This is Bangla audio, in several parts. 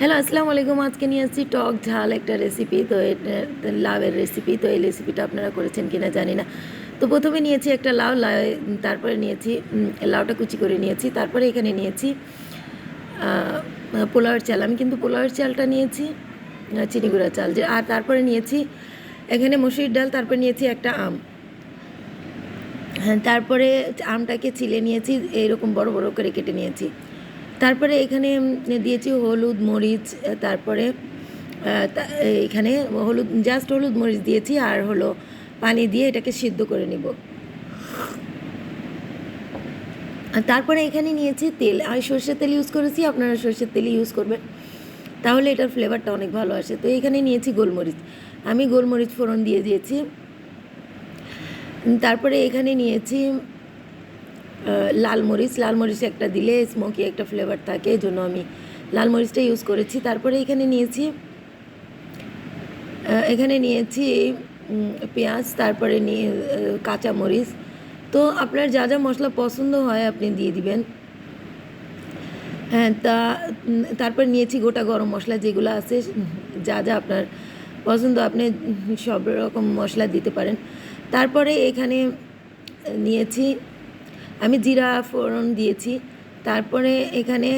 হ্যালো, আসসালামু আলাইকুম। আজকে নিয়ে আসছি টক ঝাল একটা রেসিপি। তো এটা লাউয়ের রেসিপি। তো এই রেসিপিটা আপনারা করেছেন কিনা জানি না। তো প্রথমে নিয়েছি একটা লাউ, তারপরে নিয়েছি লাউটা কুচি করে নিয়েছি। তারপরে এখানে নিয়েছি পোলাওয়ের চাল। আমি কিন্তু পোলাওয়ের চালটা নিয়েছি, চিনি গুঁড়া চাল। আর তারপরে নিয়েছি এখানে মসুরির ডাল। তারপরে নিয়েছি একটা আম। হ্যাঁ, তারপরে আমটাকে ছিলে নিয়েছি, এইরকম বড় বড় করে কেটে নিয়েছি। তারপরে এখানে দিয়েছি হলুদ মরিচ। তারপরে এখানে জাস্ট হলুদ মরিচ দিয়েছি, আর হলো পানি দিয়ে এটাকে সিদ্ধ করে নিব। আর তারপরে এখানে নিয়েছি তেল। আমি সর্ষের তেল ইউজ করেছি, আপনারা সর্ষের তেল ইউজ করবেন, তাহলে এটার ফ্লেভারটা অনেক ভালো আসে। তো এখানে নিয়েছি গোলমরিচ, আমি গোলমরিচ ফোড়ন দিয়ে দিয়েছি। তারপরে এখানে নিয়েছি লাল মরিচ একটা দিলে স্মোকি একটা ফ্লেভার থাকে, এই জন্য আমি লাল মরিচটা ইউজ করেছি। তারপরে এখানে নিয়েছি পেঁয়াজ, তারপরে নিয়ে কাঁচা মরিচ। তো আপনার যা যা মশলা পছন্দ হয় আপনি দিয়ে দিবেন। হ্যাঁ, তারপর নিয়েছি গোটা গরম মশলা, যেগুলো আছে যা যা আপনার পছন্দ আপনি সব রকম মশলা দিতে পারেন। তারপরে এখানে নিয়েছি আমি জিরা ফোড়ন দিয়েছি। তারপরে এখানে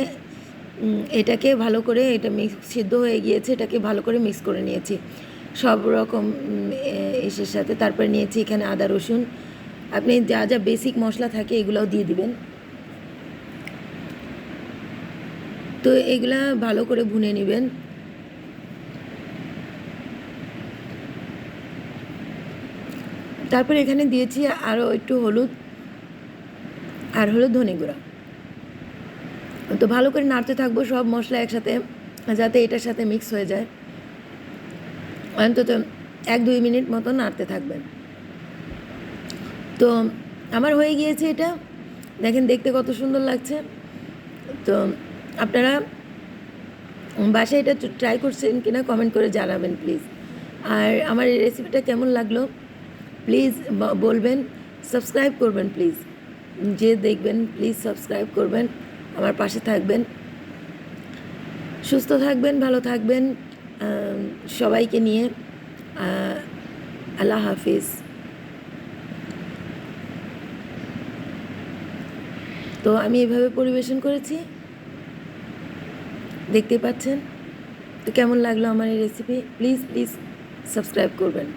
এটাকে ভালো করে, এটা সিদ্ধ হয়ে গিয়েছে, এটাকে ভালো করে মিক্স করে নিয়েছি সব রকম ইসের সাথে। তারপরে নিয়েছি এখানে আদা রসুন। আপনি যা যা বেসিক মশলা থাকে এগুলোও দিয়ে দিবেন। তো এগুলা ভালো করে ভুনে নেবেন। তারপরে এখানে দিয়েছি আরও একটু হলুদ, আর হলো ধনে গুঁড়া। তো ভালো করে নাড়তে থাকবো সব মশলা একসাথে, যাতে এটার সাথে মিক্স হয়ে যায়। অন্তত 1-2 মিনিট মতো নাড়তে থাকবেন। তো আমার হয়ে গিয়েছে এটা, দেখেন দেখতে কত সুন্দর লাগছে। তো আপনারা বাসায় এটা ট্রাই করছেন কিনা কমেন্ট করে জানাবেন প্লিজ। আর আমার এই রেসিপিটা কেমন লাগলো প্লিজ বলবেন। সাবস্ক্রাইব করবেন প্লিজ, যে দেখবেন প্লিজ সাবস্ক্রাইব করবেন, আমার পাশে থাকবেন। সুস্থ থাকবেন, ভালো থাকবেন সবাইকে নিয়ে। আল্লাহ হাফিজ। তো আমি এভাবে পরিবেশন করেছি, দেখতে পাচ্ছেন। তো কেমন লাগলো আমার এই রেসিপি, প্লিজ প্লিজ সাবস্ক্রাইব করবেন।